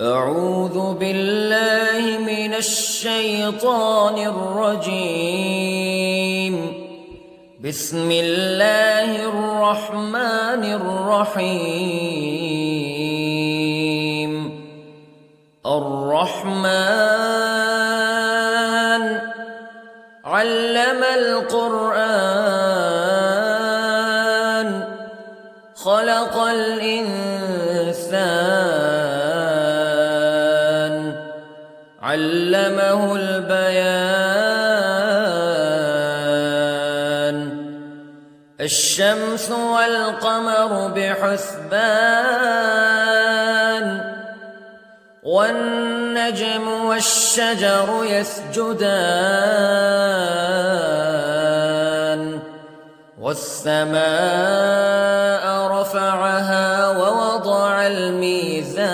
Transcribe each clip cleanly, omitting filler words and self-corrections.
أعوذ بالله من الشيطان الرجيم. بسم الله الرحمن الرحيم. الرحمن علم القرآن خلق الإنسان علمه البيان. الشمس والقمر بحسبان والنجم والشجر يسجدان والسماء رفعها ووضع الميزان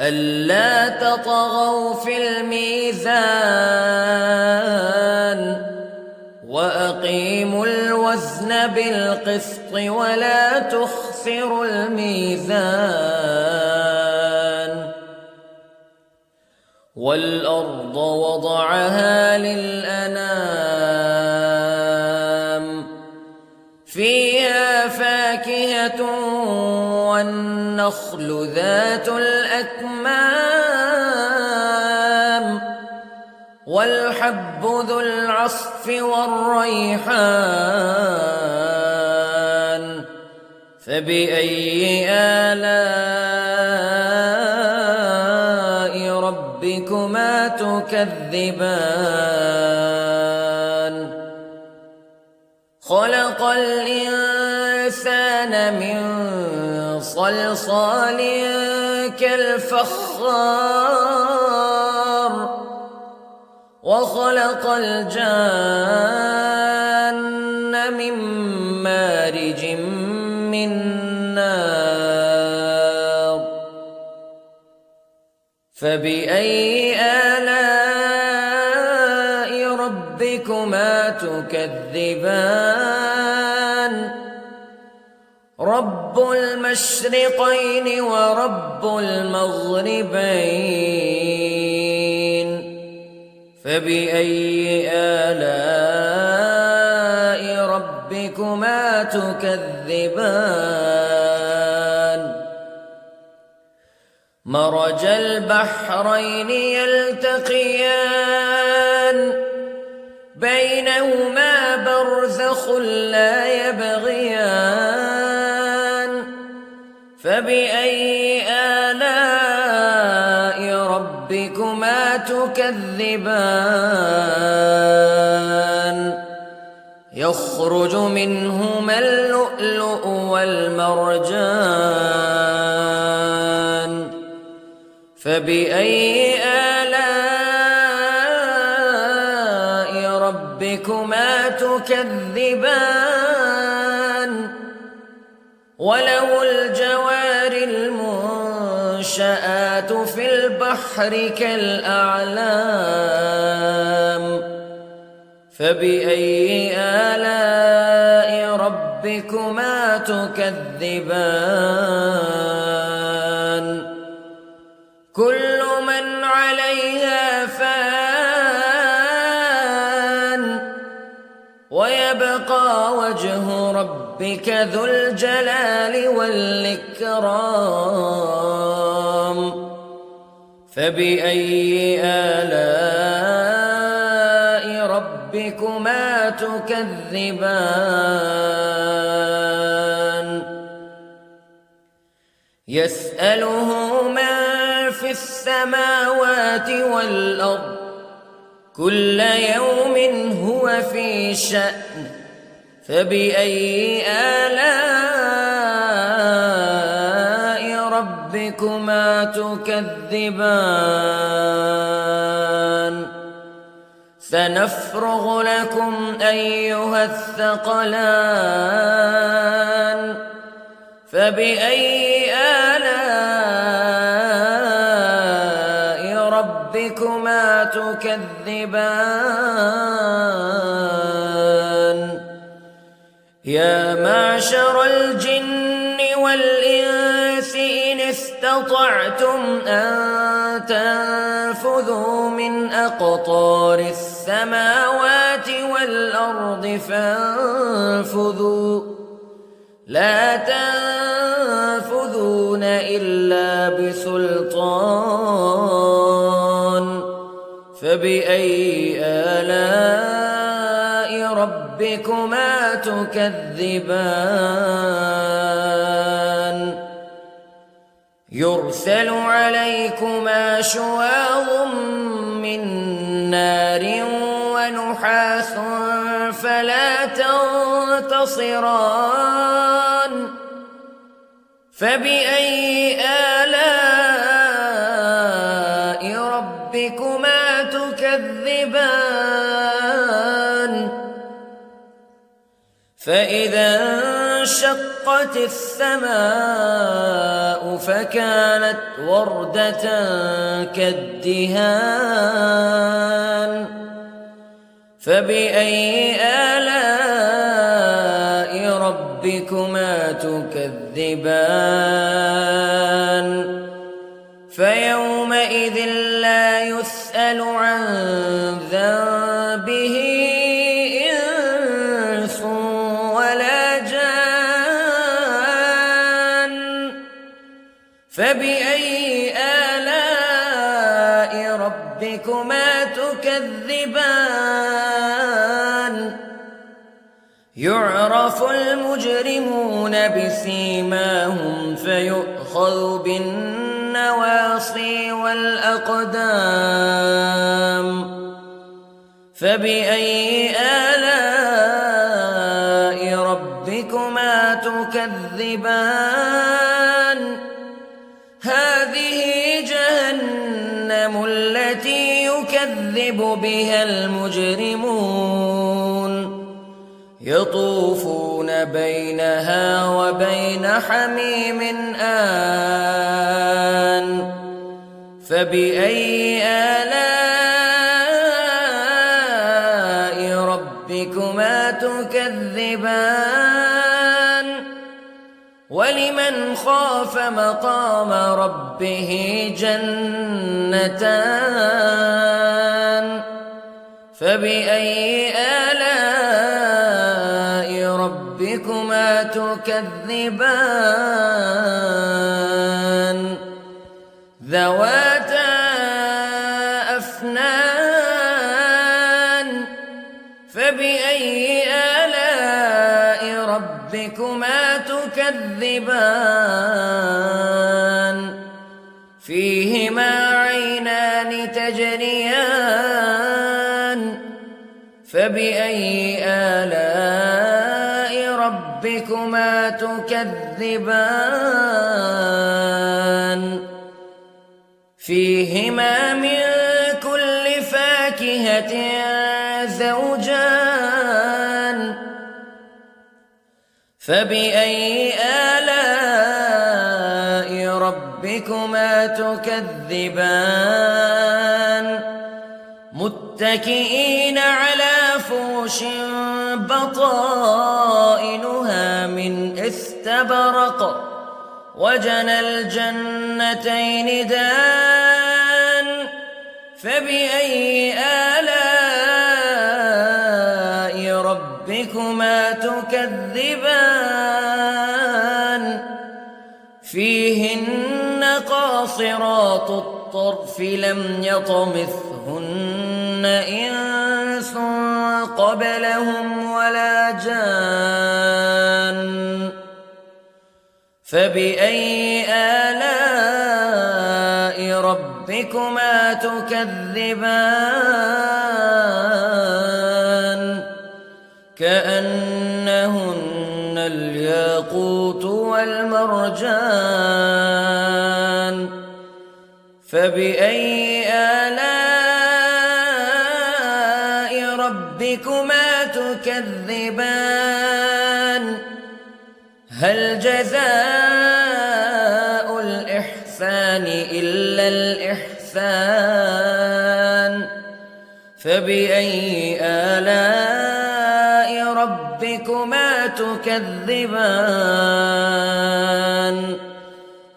ألا تطغوا في الميزان وأقيموا الوزن بالقسط ولا تخسروا الميزان. والأرض وضعها للأنام فيها فاكهة والنخل ذات الأكمام والحب ذو العصف والريحان فبأي آلاء ربكما تكذبان. خلق الإنسان من صلصال كالفخار وخلق الجان من مارج من نار فبأي آلاء ربكما تكذبان. رب المشرقين ورب المغربين فبأي آلاء ربكما تكذبان. مرج البحرين يلتقيان بينهما برزخ لا يبغيان فبأي آلاء ربكما تكذبان. يخرج منهما اللؤلؤ والمرجان فبأي آلاء ربكما تكذبان. وله الجوار المنشآت في البحر كالأعلام فبأي آلاء ربكما تكذبان. كل من عليها فان ويبقى وجه ربك ذو الجلال والإكرام فبأي آلاء ربكما تكذبان. يسأله من في السماوات والأرض كل يوم هو في شأن فبأي آلاء ربكما تكذبان. سنفرغ لكم أيها الثقلان فبأي آلاء ربكما تكذبان. يا معشر الجن والإنس استطعتم أن تنفذوا من أقطار السماوات والأرض فانفذوا لا تنفذون إلا بسلطان فبأي آلاء ربكما تكذبان يرسل عليكما شواظ من نار ونحاس فلا تنتصران فبأي آلاء ربكما تكذبان فإذا انشقت السماء فكانت وردة كالدهان فبأي آلاء ربكما تكذبان فيومئذ لا يسأل عن ذنبه إنس ولا جان فبأي آلاء ربكما تكذبان يعرف المجرمون بسيماهم فيؤخذ بالنواصي والأقدام فبأي آلاء ربكما تكذبان هذه جهنم التي يكذب بها المجرمون يطوفون بينها وبين حميم آن فبأي آلاء ربكما تكذبان ولمن خاف مقام ربه جنتان فبأي آلاء ربكما تكذبان ذواتا أفنان فبأي آلاء ربكما تكذبان فيهما عينان تجريان فبأي آلاء ربكما تكذبان فيهما من كل فاكهة زوجان فبأي آلاء ربكما تكذبان متكئين على فرش بطائنها من استبرق وجنى الجنتين دان فبأي آلاء ربكما تكذبان فيهن قاصرات الطرف لم يطمثهن إنس قبلهم ولا جان فبأي آلاء ربكما تكذبان كأنهن الياقوت والمرجان فبأي آلاء ربكما تكذبان هل جزاء الإحسان إلا الإحسان فبأي آلاء ربكما تكذبان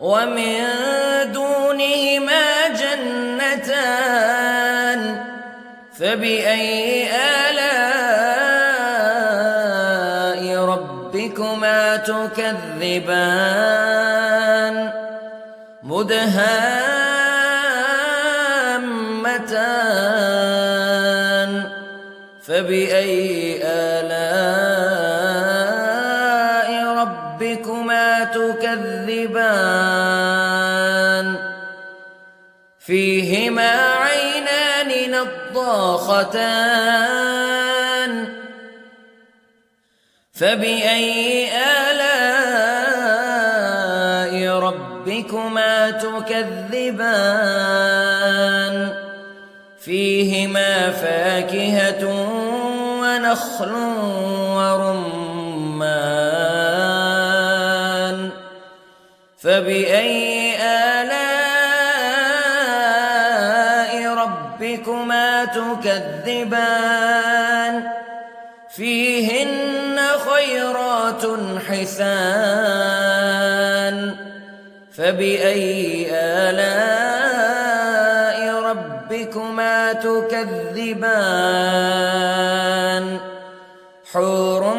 ومن دونهما جنتان فبأي آلاء ربكما تكذبان مدهامتان فبأي آلاء ربكما تكذبان فيهما عينان نضاختان فبأي آلاء ربكما تكذبان فيهما فاكهة ونخل ورمان فبأي آلاء ربكما تكذبان فيهن خيرات حسان فبأي آلاء ربكما تكذبان حور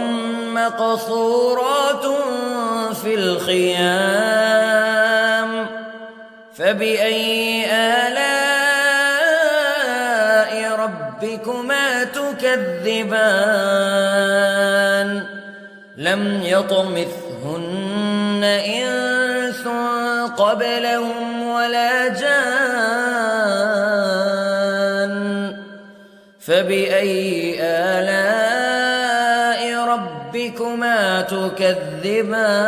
مقصورات في الخيام فبأي آلاء ربكما تكذبان لم يطمثهن إنس قبلهم ولا جان فبأي آلاء ربكما تكذبان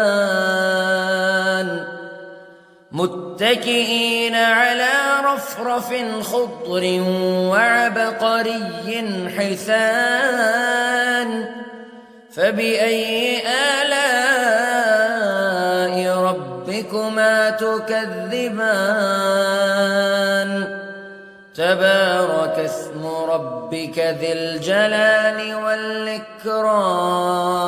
متكئين على رفرف خضر وعبقري حسان فبأي آلاء ربكما تكذبان تبارك اسم ربك ذي الجلال والإكرام